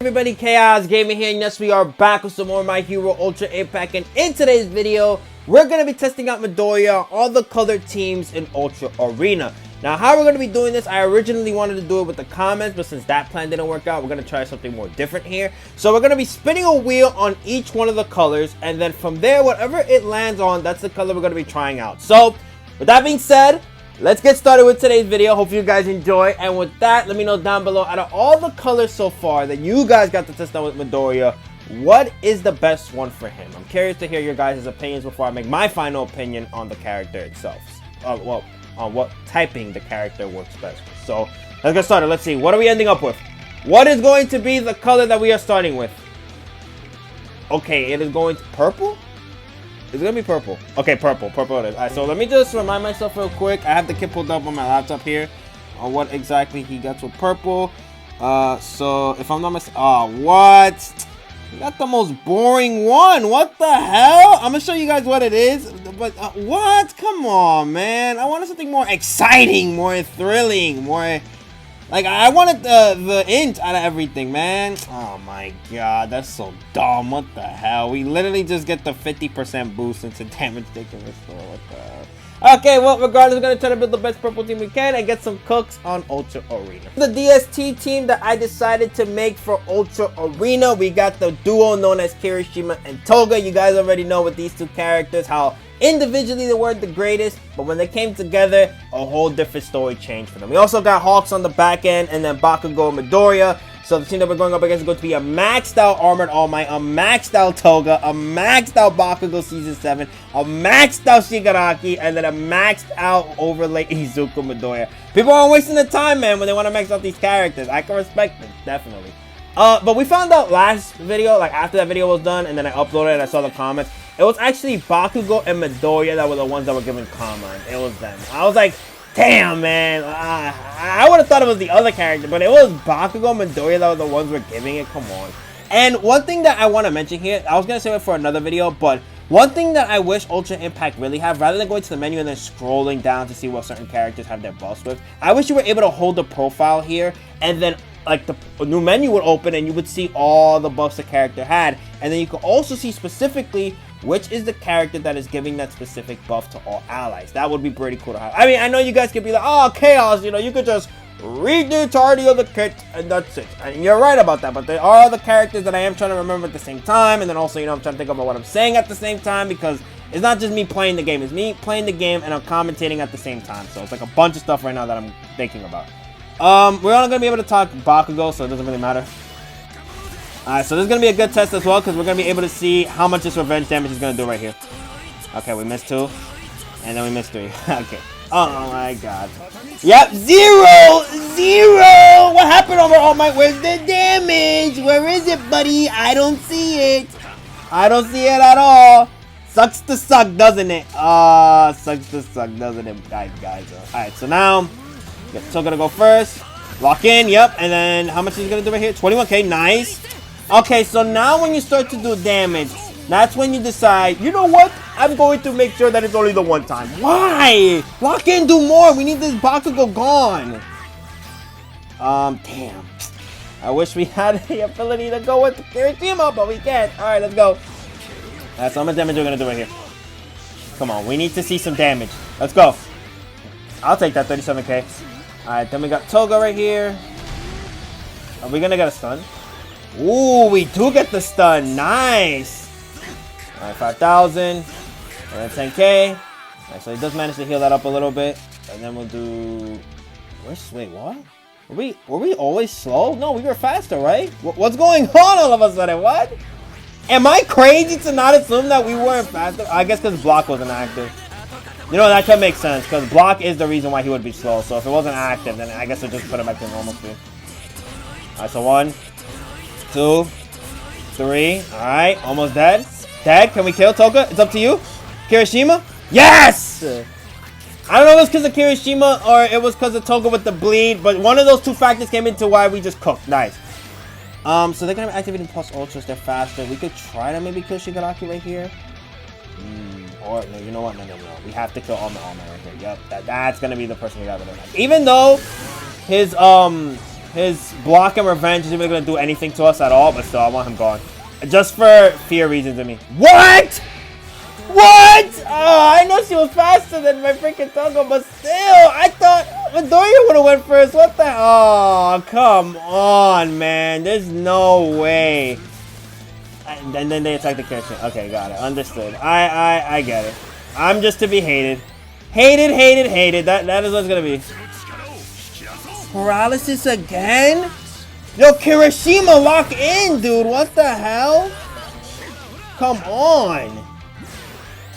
Everybody, Chaos Gaming here, and yes, we are back with some more My Hero Ultra Impact, and in today's video, we're going to be testing out Midoriya, all the colored teams in Ultra Arena. Now, how we're going to be doing this, I originally wanted to do it with the comments, but since that plan didn't work out, we're going to try something more different here. So we're going to be spinning a wheel on each one of the colors, and then from there, whatever it lands on, that's the color we're going to be trying out. So, with that being said, let's get started with today's video. Hope you guys enjoy. And with that, let me know down below, out of all the colors so far that you guys got to test out with Midoriya, what is the best one for him? I'm curious to hear your guys' opinions before I make my final opinion on the character itself. Well, on what typing the character works best with. So, let's get started. Let's see. What are we ending up with? What is going to be the color that we are starting with? Okay, it is going to purple? It's gonna be purple. Okay, purple. Purple it is. Alright, so let me just remind myself real quick. I have the kit pulled up on my laptop here on what exactly he got with purple. So if I'm not mistaken, what? You got the most boring one. What the hell? I'm gonna show you guys what it is. But what? Come on, man. I wanted something more exciting, more thrilling, more. Like, I wanted the int out of everything, man. Oh my god, that's so dumb. What the hell? We literally just get the 50% boost into damage taken restore. What the hell? Okay, well, regardless, we're going to try to build the best purple team we can and get some cooks on Ultra Arena. The DST team that I decided to make for Ultra Arena, we got the duo known as Kirishima and Toga. You guys already know with these two characters how individually they weren't the greatest, but when they came together, a whole different story changed for them. We also got Hawks on the back end, and then Bakugo and Midoriya. So the team that we're going up against is going to be a maxed out Armored All Might, a maxed out Toga, a maxed out Bakugo Season 7, a maxed out Shigaraki, and then a maxed out overlay Izuku Midoriya. People aren't wasting the time, man, when they want to max out these characters. I can respect them, definitely. But we found out last video, like after that video was done, and then I uploaded it and I saw the comments. It was actually Bakugo and Midoriya that were the ones that were giving comments. It was them. I was like, damn, man. I would have thought it was the other character, but it was Bakugo and Midoriya that were the ones who were giving it. Come on. And one thing that I want to mention here, I was going to save it for another video, but one thing that I wish Ultra Impact really have, rather than going to the menu and then scrolling down to see what certain characters have their buffs with, I wish you were able to hold the profile here, and then like the new menu would open and you would see all the buffs the character had, and then you could also see specifically which is the character that is giving that specific buff to all allies. That would be pretty cool to have. I mean, I know you guys could be like, oh, Chaos, you know, you could just read the entirety of the kit and that's it. And you're right about that, but there are other characters that I am trying to remember at the same time, and then also, you know, I'm trying to think about what I'm saying at the same time, because it's not just me playing the game, it's me playing the game and I'm commentating at the same time. So it's like a bunch of stuff right now that I'm thinking about. We're only gonna be able to talk Bakugo, so it doesn't really matter. Alright, so this is going to be a good test as well, because we're going to be able to see how much this revenge damage is going to do right here. Okay, we missed 2. And then we missed 3. Okay. Oh my god. Yep, 0! 0! What happened over All Might? Where's the damage? Where is it, buddy? I don't see it. I don't see it at all. Sucks to suck, doesn't it? Sucks to suck, doesn't it, guys? Alright, so now, still going to go first. Lock in, yep. And then how much is he going to do right here? 21k, nice. Okay, so now when you start to do damage, that's when you decide, you know what? I'm going to make sure that it's only the one time. Why? Lock in, do more. We need this Bakugo gone. Damn. I wish we had the ability to go with the Kirishima, but we can't. All right, let's go. That's how much damage we're going to do right here. Come on, we need to see some damage. Let's go. I'll take that 37k. All right, then we got Toga right here. Are we going to get a stun? Ooh, we do get the stun. Nice. Alright, 5,000. And then 10k. Alright, so he does manage to heal that up a little bit. And then we'll do... Wait, what? Were we always slow? No, we were faster, right? What's going on all of a sudden? What? Am I crazy to not assume that we weren't faster? I guess because block wasn't active. You know, that could make sense, because block is the reason why he would be slow. So if it wasn't active, then I guess we'll just put him back to normal speed. Alright, so 1, 2, 3. Alright, almost dead. Dead. Can we kill Toga? It's up to you. Kirishima? Yes! I don't know if it was because of Kirishima or it was because of Toga with the bleed, but one of those two factors came into why we just cooked. Nice. So they're going to be activating plus ultras. They're faster. We could try to maybe kill Shigaraki right here. Or, no, you know what? No. We have to kill Alma right here. Yep, that's going to be the person we got to do. Even though his His block and revenge isn't even going to do anything to us at all, but still, I want him gone. Just for fear reasons to me. What? What? Oh, I know she was faster than my freaking Tonga, but still, I thought Midoriya would have went first. What the? Oh, come on, man. There's no way. And then they attack the character. Okay, got it. Understood. I get it. I'm just to be hated. Hated, hated, hated. That is what's gonna be. Paralysis again? Yo, Kirishima, lock in, dude. What the hell? Come on.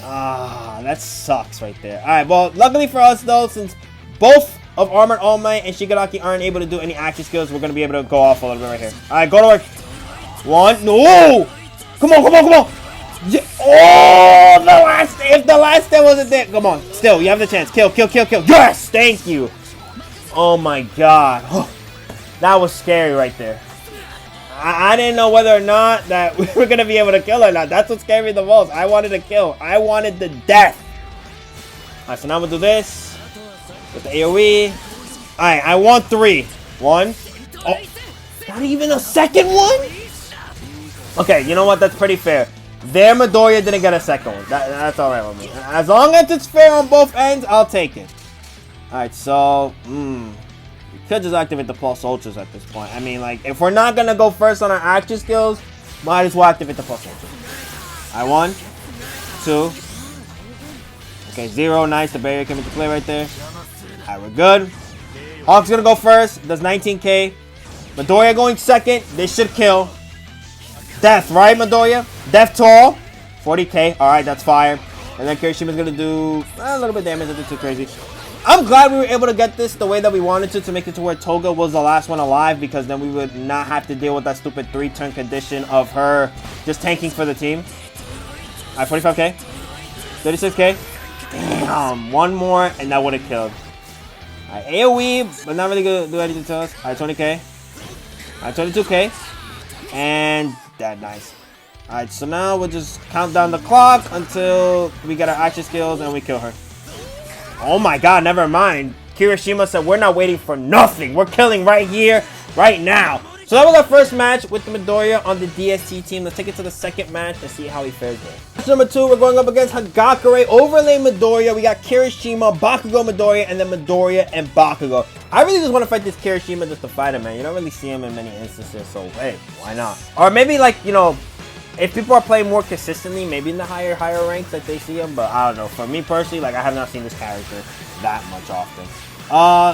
Ah, that sucks right there. Alright, well, luckily for us, though, since both of Armored All Might and Shigaraki aren't able to do any action skills, we're going to be able to go off a little bit right here. Alright, go to work. One. No! Come on, come on, come on! Yeah. Oh, the last... If the last step wasn't there... Come on. Still, you have the chance. Kill, kill, kill, kill. Yes! Thank you. Oh, my God. That was scary right there. I didn't know whether or not that we were going to be able to kill or not. That's what scared me the most. I wanted to kill. I wanted the death. Alright, so now we'll do this. With the AoE. Alright, I want 3. 1. Oh, not even a second one? Okay, you know what? That's pretty fair. Their Midoriya didn't get a second one. That's alright with me. As long as it's fair on both ends, I'll take it. Alright, so... could just activate the Pulse Ultras at this point. I mean, like, if we're not gonna go first on our action skills, might as well activate the Pulse Ultras. Alright, 1, 2. Okay, 0. Nice. The barrier came into play right there. Alright, we're good. Hawk's gonna go first. Does 19k. Midoriya going second. This should kill. Death, right, Midoriya? Death to all. 40k. Alright, that's fire. And then Kirishima's gonna do a little bit of damage. Nothing too crazy. I'm glad we were able to get this the way that we wanted to make it to where Toga was the last one alive, because then we would not have to deal with that stupid 3-turn condition of her just tanking for the team. Alright, 45k. 36k. Damn, one more and that would have killed. Alright, AoE, but not really gonna do anything to us. Alright, 20k. Alright, 22k. And that, nice. Alright, so now we'll just count down the clock until we get our action skills and we kill her. Oh my God, never mind. Kirishima said we're not waiting for nothing. We're killing right here, right now. So that was our first match with the Midoriya on the DST team. Let's take it to the second match and see how he fares there. Match number 2, we're going up against Hagakure, Overlay Midoriya. We got Kirishima, Bakugo Midoriya, and then Midoriya and Bakugo. I really just want to fight this Kirishima just to fight him, man. You don't really see him in many instances, so hey, why not? Or maybe, like, you know, if people are playing more consistently, maybe in the higher ranks that they see him, but I don't know. For me personally, like, I have not seen this character that much often.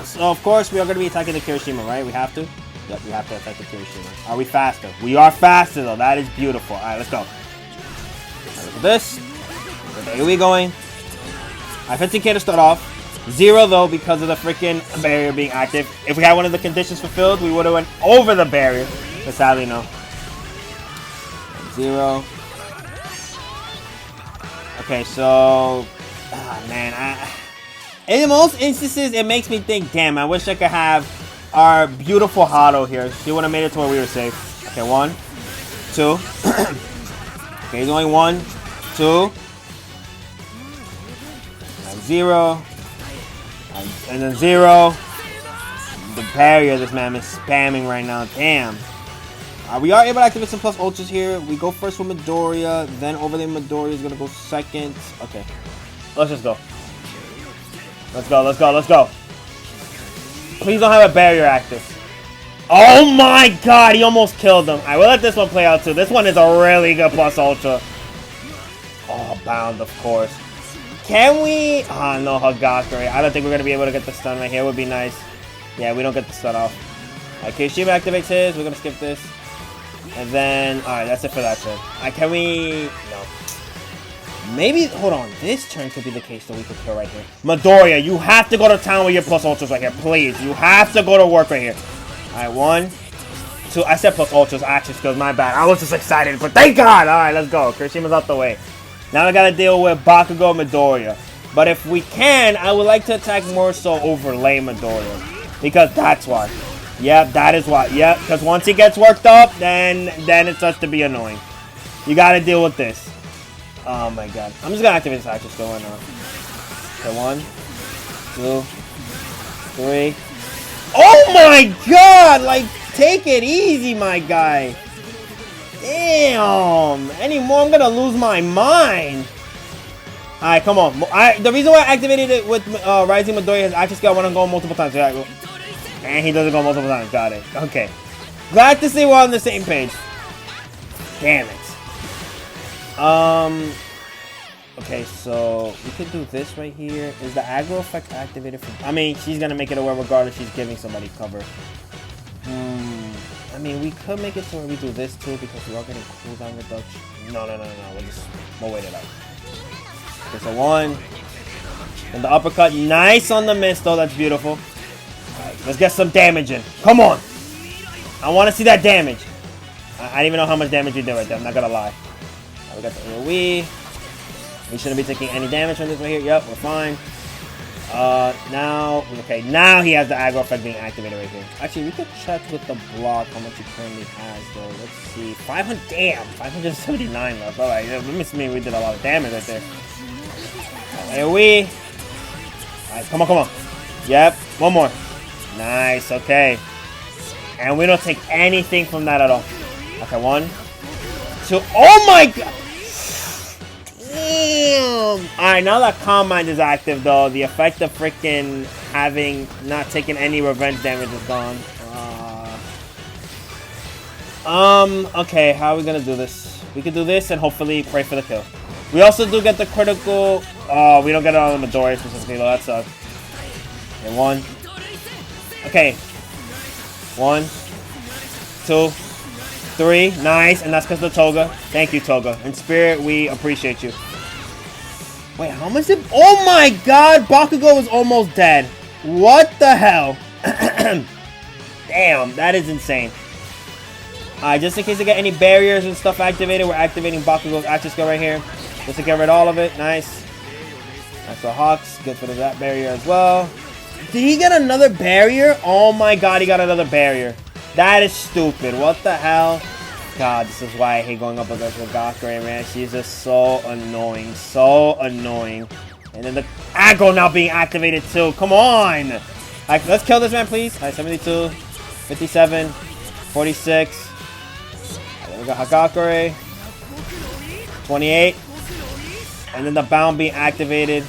So of course we are going to be attacking the Kirishima, right? We have to? Yep, we have to attack the Kirishima. Are we faster? We are faster though. That is beautiful. Alright, let's go. Right, look at this. Get the AoE going. Alright, 15k to start off. 0 though because of the freaking barrier being active. If we had one of the conditions fulfilled, we would have went over the barrier. But sadly, no. 0. Okay, so... Ah, man, in most instances, it makes me think, damn, I wish I could have our beautiful Hado here. She would have made it to where we were safe. Okay, 1, 2. Okay, he's only 1, 2. And 0. And then 0. The barrier this man is spamming right now. Damn. We are able to activate some plus ultras here. We go first with Midoriya, then Overlay Midoriya is going to go second. Okay. Let's just go. Let's go, let's go, let's go. Please don't have a barrier active. Oh my God, he almost killed him. Alright, we'll let this one play out too. This one is a really good plus ultra. Oh, bound, of course. Can we? Ah, no, Hagakure. I don't think we're going to be able to get the stun right here. It would be nice. Yeah, we don't get the stun off. Alright, Kirishima activates his. We're going to skip this. And then, alright, that's it for that turn. Can we? No. Maybe, hold on. This turn could be the case that we could kill right here. Midoriya, you have to go to town with your plus ultras right here, please. You have to go to work right here. Alright, 1, 2. I said plus ultras, action skills, my bad. I was just excited, but thank God. Alright, let's go. Kirishima's out the way. Now I gotta deal with Bakugo Midoriya. But if we can, I would like to attack more so Overlay Midoriya. Because that's why. Yep, that is why. Yep, because once he gets worked up, then it starts to be annoying. You gotta deal with this. Oh my God. I'm just gonna activate this action skill. Why not? Okay, 1, 2, 3. Oh my god! Like, take it easy, my guy. Damn. Any more, I'm gonna lose my mind. Alright, come on. The reason why I activated it with Rising Midoriya is I just got one go multiple times. And he doesn't go multiple times. Got it. Okay. Glad to see we're on the same page. Damn it. Okay, so we could do this right here. Is the aggro effect activated for... I mean, she's gonna make it aware regardless she's giving somebody cover. I mean, we could make it to where we do this too because we are getting cooldown reduction. No. We'll wait it out. Okay, so 1. And the uppercut. Nice on the miss, though. That's beautiful. Alright, let's get some damage in. Come on. I want to see that damage. I don't even know how much damage we did right there. I'm not going to lie. Right, we got the AoE. We shouldn't be taking any damage from this right here. Yep, we're fine. Now he has the aggro effect being activated right here. Actually, we could check with the block how much he currently has, though. Let's see. 500, damn, 579 left. All right, that must mean we did a lot of damage right there. AoE. All right, come on. Yep, one more. Nice, okay. And we don't take anything from that at all. Okay, 1, 2. Oh my god! Damn! Alright, now that Calm Mind is active, though, the effect of freaking having not taking any revenge damage is gone. Okay, how are we gonna do this? We could do this and hopefully pray for the kill. We also do get the critical. Oh, we don't get it on the Midoriya specifically, though. That sucks. Okay, 1. Okay. 1, 2, 3. Nice, and that's because of Toga. Thank you, Toga. In spirit, we appreciate you. Wait, how much did... Oh my god! Bakugo was almost dead. What the hell? Damn, that is insane. Alright, just in case I get any barriers and stuff activated, we're activating Bakugo's action skill right here. Just to get rid of all of it. Nice. Nice for Hawks. Good for that barrier as well. Did he get another barrier? Oh my god, he got another barrier. That is stupid. What the hell? God, this is why I hate going up against Hagakure, man. She's just so annoying. So annoying. And then the aggro now being activated too. Come on! Alright, let's kill this man, please. Alright, 72, 57, 46. Alright, then we got Hagakure. 28. And then the bound being activated.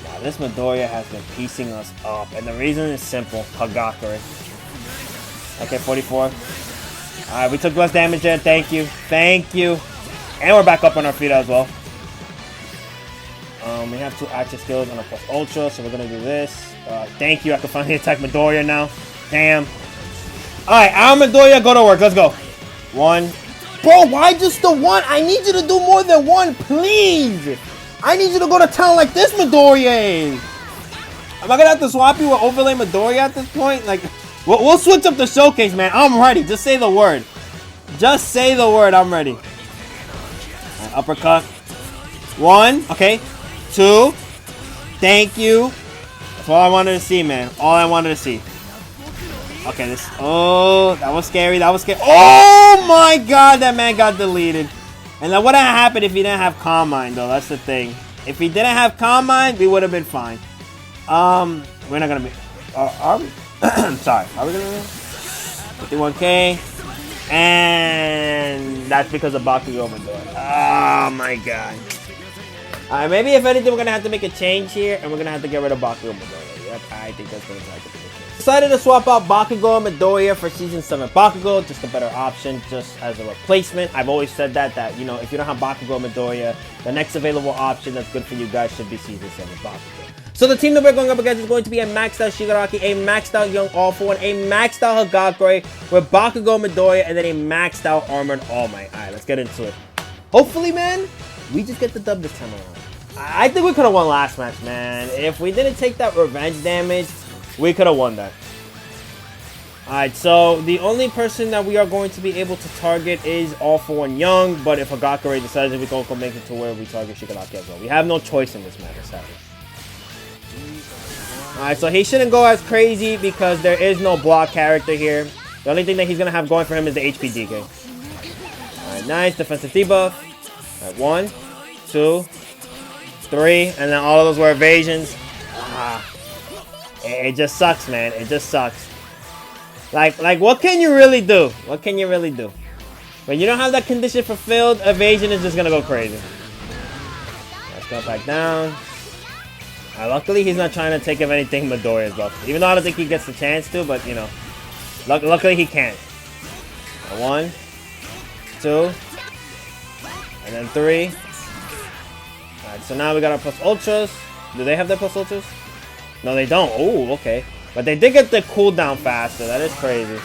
Wow, this Midoriya has been piecing us up. And the reason is simple. Hagakure. Okay, 44. Alright, we took less damage there. Thank you. Thank you. And we're back up on our feet as well. We have 2 active skills on our plus ultra, so we're gonna do this. Thank you. I can finally attack Midoriya now. Damn. Alright, our Midoriya, go to work. Let's go. 1. Bro, why just the 1? I need you to do more than 1, please. I need you to go to town like this Midoriya is. Am I gonna have to swap you with overlay Midoriya at this point? Like, we'll switch up the showcase, man. I'm ready. Just say the word. Just say the word. I'm ready. Right, uppercut. 1. Okay. 2. Thank you. That's all I wanted to see, man. All I wanted to see. Okay, this... Oh, that was scary. That was scary. Oh, my God. That man got deleted. And that wouldn't have happened if he didn't have Calm Mind, though. That's the thing. If he didn't have Calm Mind, we would have been fine. We're not going to be... are we? Sorry. Are we going to... 51k. And that's because of Bakugo Midoriya. Oh, my God. Alright, maybe if anything, we're going to have to make a change here, and we're going to have to get rid of Bakugo Midoriya. Yep, I think that's going to have to be the case. Decided to swap out Bakugo Midoriya for Season 7 Bakugo, just a better option, just as a replacement. I've always said that, you know, if you don't have Bakugo Midoriya, the next available option that's good for you guys should be Season 7 Bakugo. So the team that we're going up against is going to be a maxed out Shigaraki, a maxed out Young All For One, a maxed out Hagakure with Bakugo Midoriya, and then a maxed out Armored All Might. Alright, let's get into it. Hopefully, man, we just get the dub this time around. I think we could have won last match, man. If we didn't take that revenge damage, we could have won that. Alright, so the only person that we are going to be able to target is All For One Young, but if Hagakure decides that we're going to make it to where we target Shigaraki as well. We have no choice in this match, sadly. Alright, so he shouldn't go as crazy because there is no block character here. The only thing that he's going to have going for him is the HP DK. Alright, nice. Defensive debuff. Alright, 1, 2, 3, and then all of those were evasions. It just sucks, man. It just sucks. Like, what can you really do? What can you really do? When you don't have that condition fulfilled, evasion is just gonna go crazy. Let's go back down. Luckily, he's not trying to take of anything Midoriya's buff. Even though I don't think he gets the chance to, but, you know. Luckily, he can't. 1, 2, and then 3. Alright, so now we got our plus ultras. Do they have their plus ultras? No, they don't. Oh, okay. But they did get the cooldown faster. That is crazy.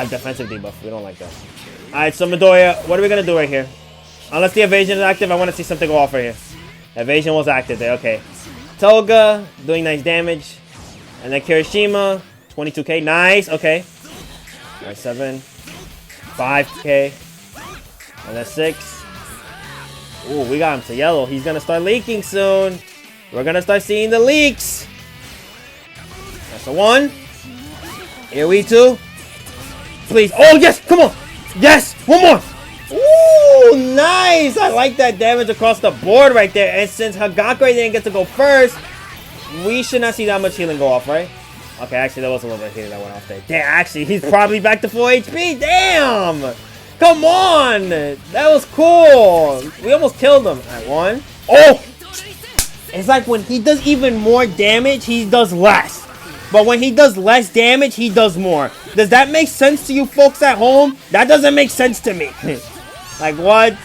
Defensive debuff. We don't like that. Alright, so Midoriya, what are we going to do right here? Unless the evasion is active, I want to see something go off right here. Evasion was active there. Okay. Toga, doing nice damage. And then Kirishima, 22k. Nice. Okay. Alright, 7. 5k. And then 6. Ooh, we got him to yellow. He's going to start leaking soon. We're going to start seeing the leaks. That's a 1. Here we 2. Please. Oh, yes. Come on. Yes. One more. Ooh, nice. I like that damage across the board right there. And since Hagakure didn't get to go first, we should not see that much healing go off, right? Okay, actually, there was a little bit of healing that went off there. Damn, actually, he's probably back to full HP. Damn. Come on. That was cool. We almost killed him. All right, 1. Oh. It's like when he does even more damage, he does less. But when he does less damage, he does more. Does that make sense to you folks at home? That doesn't make sense to me. Like, what?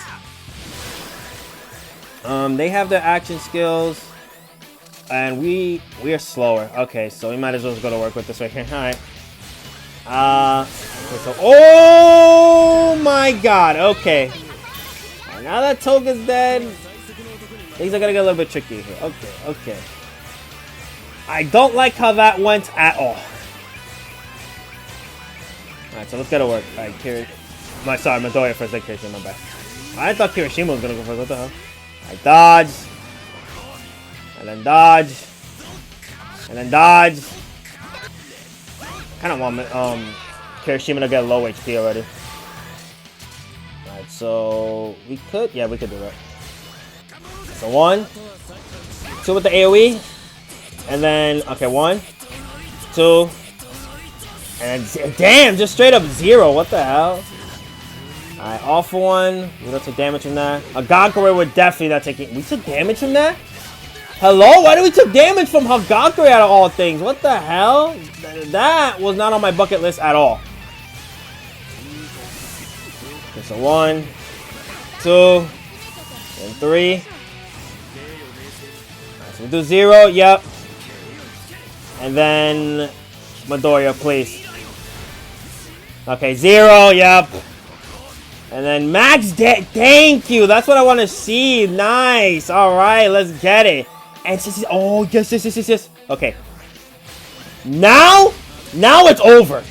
They have their action skills. And we are slower. Okay, so we might as well just go to work with this right here. Alright. So, oh my god. Okay. Right, now that Toga's dead, things are gonna get a little bit tricky here. Okay, okay. I don't like how that went at all. Alright, so let's get to work. Alright, sorry, Midoriya first, then Kirishima, my bad. I thought Kirishima was gonna go first. What the hell? Alright, dodge. And then dodge. And then dodge. Kind of want Kirishima to get low HP already. Alright, so we could, yeah, we could do that. So 1, 2 with the AoE. And then, okay, 1, 2. And damn, just straight up 0. What the hell? Alright, all for 1. We don't take damage from that. Hagakure would definitely not take it. We took damage from that? Hello? Why did we take damage from Hagakure out of all things? What the hell? That was not on my bucket list at all. Okay, so 1, 2, and 3. Right, so we do 0. Yep. And then Midoriya, please. Okay, 0. Yep. And then max thank you. That's what I want to see. Nice. All right, let's get it. And oh, yes. Okay. Now it's over.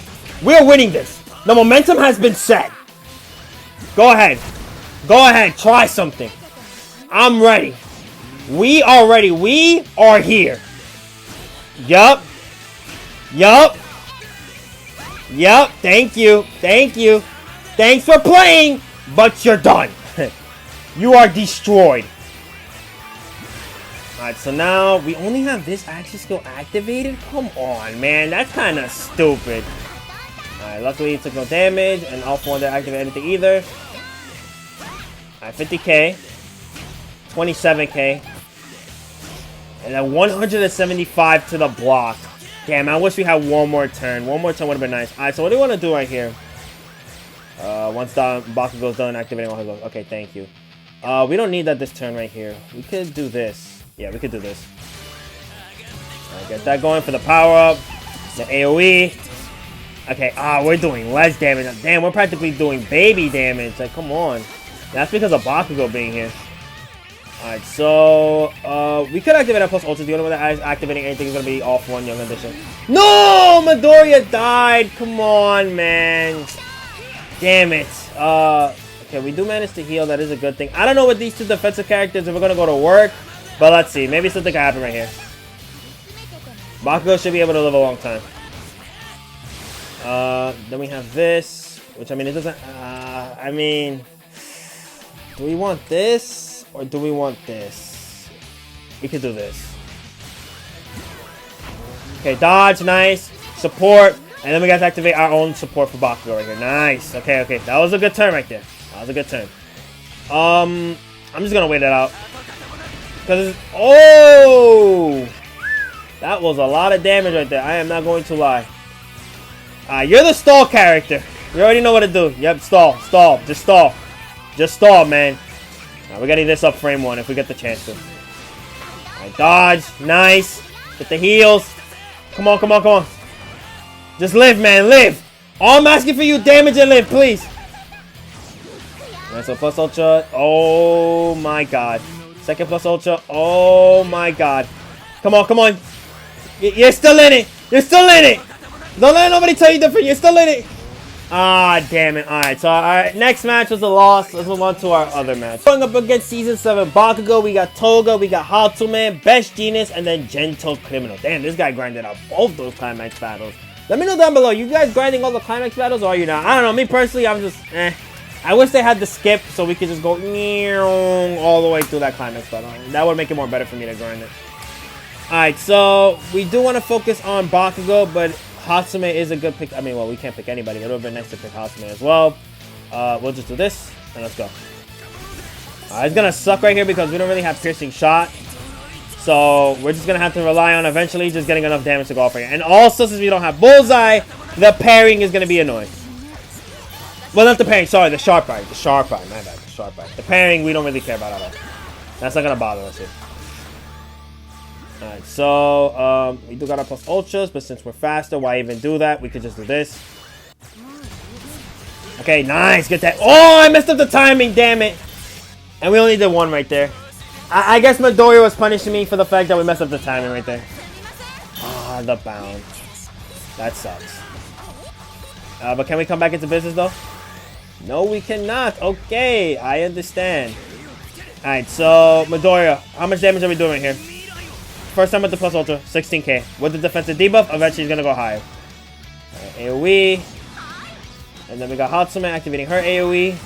We're winning this. The momentum has been set. Go ahead. Go ahead. Try something. I'm ready. We are ready. We are here. Yup. Yup. Yup. Thank you. Thank you. Thanks for playing, but you're done. You are destroyed. Alright, so now we only have this action skill activated? Come on, man. That's kind of stupid. Alright, luckily it took no damage, and Alpha 1 didn't activate anything either. Alright, 50k. 27k. And then 175 to the block. Damn, I wish we had one more turn. One more turn would have been nice. Alright, so what do you want to do right here? Once the Bakugo's done activating all his goals. Okay, thank you. We don't need that this turn right here. We could do this. Yeah, we could do this. Alright, get that going for the power-up. The AoE. Okay, we're doing less damage. Damn, we're practically doing baby damage. Like, come on. That's because of Bakugo being here. Alright, so we could activate our plus ultra. The only one that is activating anything is going to be off 1 young edition. No! Midoriya died! Come on, man. Damn it. Okay, we do manage to heal. That is a good thing. I don't know with these two defensive characters if we're going to go to work. But let's see. Maybe something can happen right here. Bakugo should be able to live a long time. Then we have this. Which, I mean, it doesn't... I mean... Do we want this? Or do we want this? We could do this. Okay, dodge, nice. Support. And then we got to activate our own support for Bakugo right here. Nice. Okay, okay. That was a good turn right there. That was a good turn. I'm just going to wait it out. Because oh! That was a lot of damage right there. I am not going to lie. You're the stall character. You already know what to do. Yep, stall. Stall. Just stall. Just stall, man. We're getting this up frame 1 if we get the chance to. Alright, dodge. Nice. Get the heals. Come on, come on, come on. Just live, man. Live. All I'm asking for you, damage and live, please. Alright, so plus ultra. Oh, my God. Second plus ultra. Oh, my God. Come on, come on. You're still in it. You're still in it. Don't let nobody tell you different. You're still in it. Ah, damn it. Alright, so our next match was a loss. Let's move on to our other match. Going up against Season 7 Bakugo, we got Toga, we got Hatsume, Best Genius, and then Gentle Criminal. Damn, this guy grinded out both those climax battles. Let me know down below. You guys grinding all the climax battles or are you not? I don't know. Me personally, I'm just, I wish they had the skip so we could just go all the way through that climax battle. That would make it more better for me to grind it. Alright, so we do want to focus on Bakugo, but Hatsume is a good pick. I mean, well, we can't pick anybody. It would have been nice to pick Hatsume as well. We'll just do this, and let's go. It's going to suck right here because we don't really have Piercing Shot. So we're just going to have to rely on eventually just getting enough damage to go off right here. And also, since we don't have Bullseye, the parrying is going to be annoying. Well, not the parrying. Sorry, the Sharp Eye. The Sharp Eye. My bad. The Sharp Eye. The parrying, we don't really care about at all. That's not going to bother us here. Alright, so we do got our plus ultras, but since we're faster, why even do that? We could just do this. Okay, nice. Get that. Oh, I messed up the timing. Damn it. And we only did one right there. I guess Midoriya was punishing me for the fact that we messed up the timing right there. Ah, the bound. That sucks. But can we come back into business, though? No, we cannot. Okay, I understand. Alright, so Midoriya, how much damage are we doing right here? First time with the plus ultra, 16k. With the defensive debuff, eventually he's gonna go higher. Right, AoE. And then we got Hatsume activating her AoE.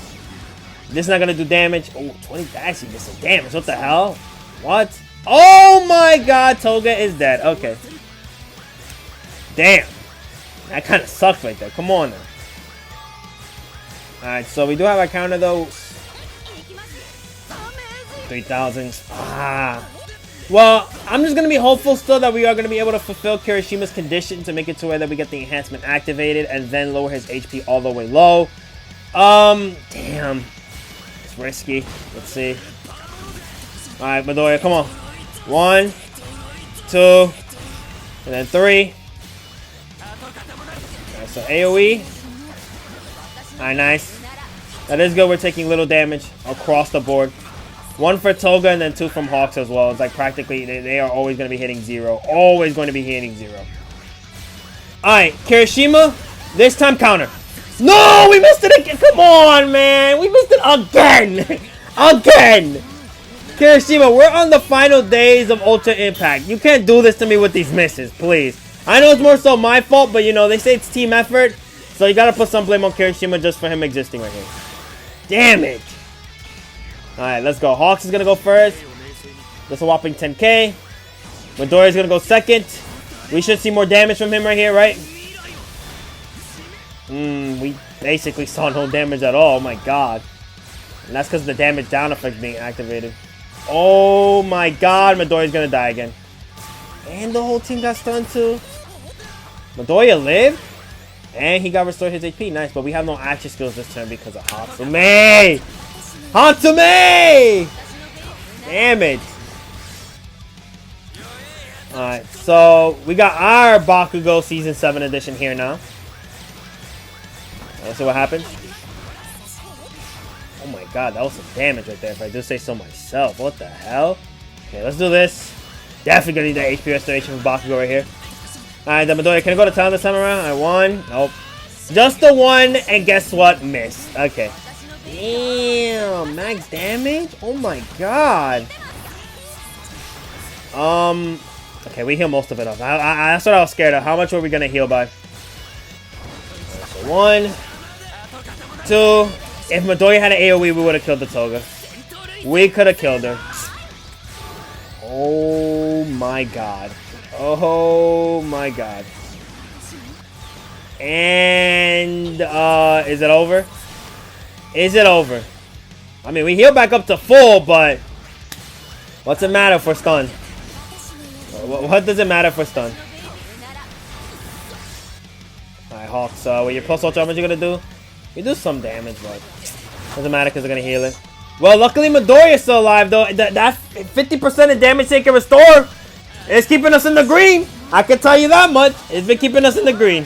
This is not gonna do damage. Oh, 20 actually did some damage. What the hell? What? Oh my god, Toga is dead. Okay. Damn. That kind of sucked right there. Come on now. Alright, so we do have our counter though. 3,000. Ah. Well, I'm just going to be hopeful still that we are going to be able to fulfill Kirishima's condition to make it to where that we get the enhancement activated and then lower his HP all the way low. Damn. It's risky. Let's see. Alright, Midoriya, come on. 1, 2, and then 3. Alright, so AoE. Alright, nice. That is good. We're taking little damage across the board. 1 for Toga and then 2 from Hawks as well. It's like practically they are always going to be hitting 0. Always going to be hitting 0. Alright, Kirishima. This time counter. No, we missed it again. Come on, man. We missed it again. Again. Kirishima, we're on the final days of Ultra Impact. You can't do this to me with these misses, please. I know it's more so my fault, but you know, they say it's team effort. So you got to put some blame on Kirishima just for him existing right here. Damn it. Alright, let's go. Hawks is going to go first. That's a whopping 10k. Midoriya is going to go second. We should see more damage from him right here, right? We basically saw no damage at all. Oh my god. And that's because the damage down effect being activated. Oh my god. Midoriya is going to die again. And the whole team got stunned too. Midoriya lived. And he got restored his HP. Nice, but we have no action skills this turn because of Hatsume. Hatsume! Damn it. Alright, so we got our Bakugo Season 7 edition here now. Let's see what happens. Oh my god, that was some damage right there if I do say so myself. What the hell? Okay, let's do this. Definitely gonna need the HP restoration from Bakugo right here. Alright, then Midoriya, can I go to town this time around? I won. Nope. Just the one, and guess what? Missed. Okay. Damn, max damage? Oh my god. Okay, we heal most of it off. That's what I was scared of. How much were we gonna heal by? So 1, 2. If Midoriya had an AoE, we would have killed the Toga. We could have killed her. Oh my god. Oh my god. And is it over? Is it over? I mean, we heal back up to full, but what's it matter for stun? What does it matter for stun? Alright, Hawks, with your plus ultra, how much you gonna do? You do some damage, but doesn't matter because they're gonna heal it. Well, luckily Midoriya's still alive, though. That 50% of damage they can restore is keeping us in the green. I can tell you that much. It's been keeping us in the green.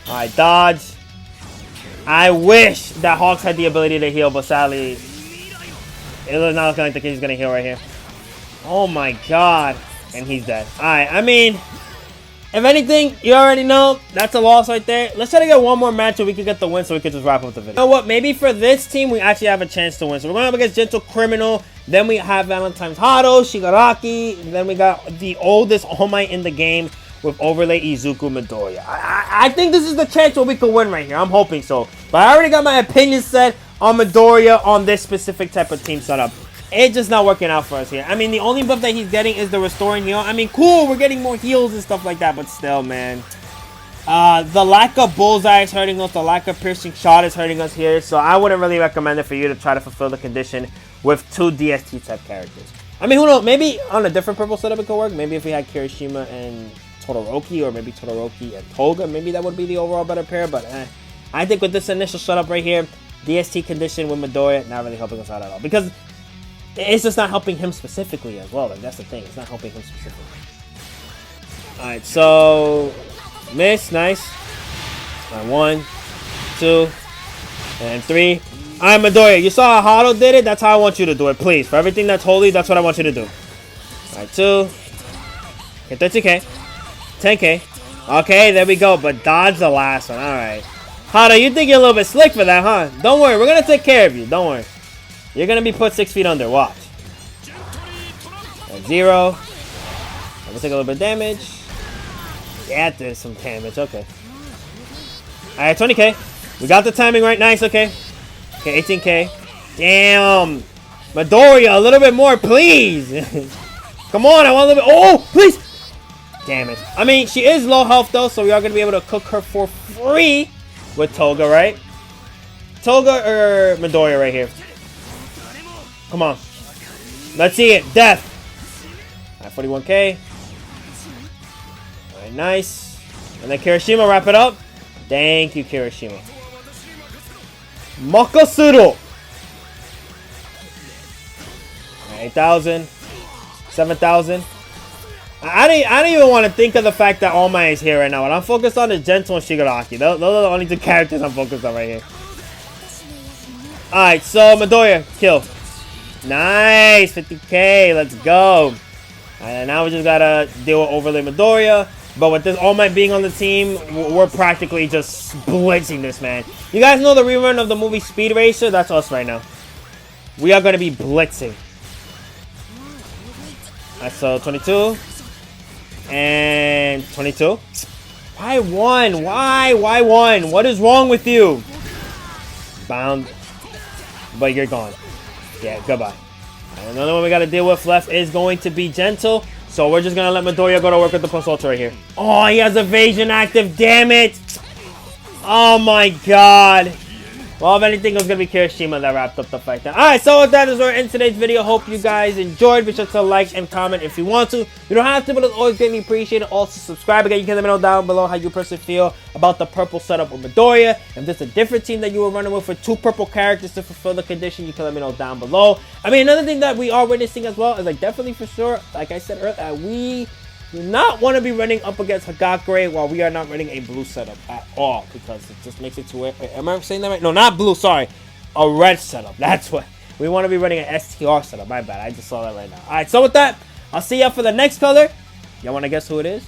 Alright, dodge. I wish that Hawks had the ability to heal, but sadly, it looks not looking like the kid's gonna heal right here. Oh my god. And he's dead. Alright, I mean, if anything, you already know, that's a loss right there. Let's try to get one more match so we can get the win so we can just wrap up the video. You know what? Maybe for this team, we actually have a chance to win. So we're going up against Gentle Criminal. Then we have Valentine's Hado, Shigaraki. And then we got the oldest All Might in the game with overlay Izuku Midoriya. I think this is the chance where we could win right here. I'm hoping so. But I already got my opinion set on Midoriya on this specific type of team setup. It's just not working out for us here. I mean, the only buff that he's getting is the restoring heal. I mean, cool, we're getting more heals and stuff like that, but still, man. The lack of bullseye is hurting us. The lack of piercing shot is hurting us here. So I wouldn't really recommend it for you to try to fulfill the condition with 2 DST type characters. I mean, who knows? Maybe on a different purple setup it could work. Maybe if we had Kirishima and Todoroki, or maybe Todoroki and Toga, maybe that would be the overall better pair. But I think with this initial setup right here, DST condition with Midoriya, not really helping us out at all. Because it's just not helping him specifically as well. Like, that's the thing. It's not helping him specifically. Alright, so miss, nice. Alright, 1, 2, and 3. Alright, Midoriya, you saw how Hado did it? That's how I want you to do it, please. For everything that's holy, that's what I want you to do. Alright, 2. Okay, 13k. 10k. Okay, there we go. But dodge the last one. Alright. Hado, you think you're a little bit slick for that, huh? Don't worry, we're gonna take care of you. Don't worry. You're gonna be put 6 feet under. Watch. At 0. I'm gonna take a little bit of damage. Yeah, there's some damage. Okay. Alright, 20k. We got the timing right. Nice. Okay. Okay, 18k. Damn. Midoriya, a little bit more, please. Come on, I want a little bit. Oh, please. Damn it. I mean, she is low health, though, so we are gonna be able to cook her for free with Toga, right? Toga or Midoriya right here. Come on. Let's see it. Death. Alright, 41k. Alright, nice. And then Kirishima, wrap it up. Thank you, Kirishima. Makasuru. 8,000. 7,000. I don't even want to think of the fact that All Might is here right now. What I'm focused on is Gentle and Shigaraki. Those are the only 2 characters I'm focused on right here. Alright, so Midoriya, kill. Nice, 50k, let's go. And now we just gotta deal with overlay Midoriya. But with this All Might being on the team, we're practically just blitzing this, man. You guys know the rerun of the movie Speed Racer? That's us right now. We are gonna be blitzing. Alright, so 22. And 22. Why 1? Why 1? What is wrong with you? Bound. But you're gone. Yeah, goodbye. And another one we got to deal with left is going to be Gentle. So we're just going to let Midoriya go to work with the plus ultra right here. Oh, he has evasion active. Damn it. Oh, my God. Well, if anything, it was going to be Kirishima that wrapped up the fight then. Alright, so with that is where we're in today's video. Hope you guys enjoyed. Be sure to like and comment if you want to. You don't have to, but it's always greatly appreciated. Also, subscribe again. You can let me know down below how you personally feel about the purple setup with Midoriya. If there's a different team that you were running with for 2 purple characters to fulfill the condition, you can let me know down below. I mean, another thing that we are witnessing as well is, like, definitely for sure, like I said earlier, we do not want to be running up against Hagakure while we are not running a blue setup at all, because it just makes it to where, am I saying that right? No, not blue, sorry. A red setup. That's what. We want to be running an STR setup. My bad. I just saw that right now. Alright, so with that, I'll see y'all for the next color. Y'all want to guess who it is?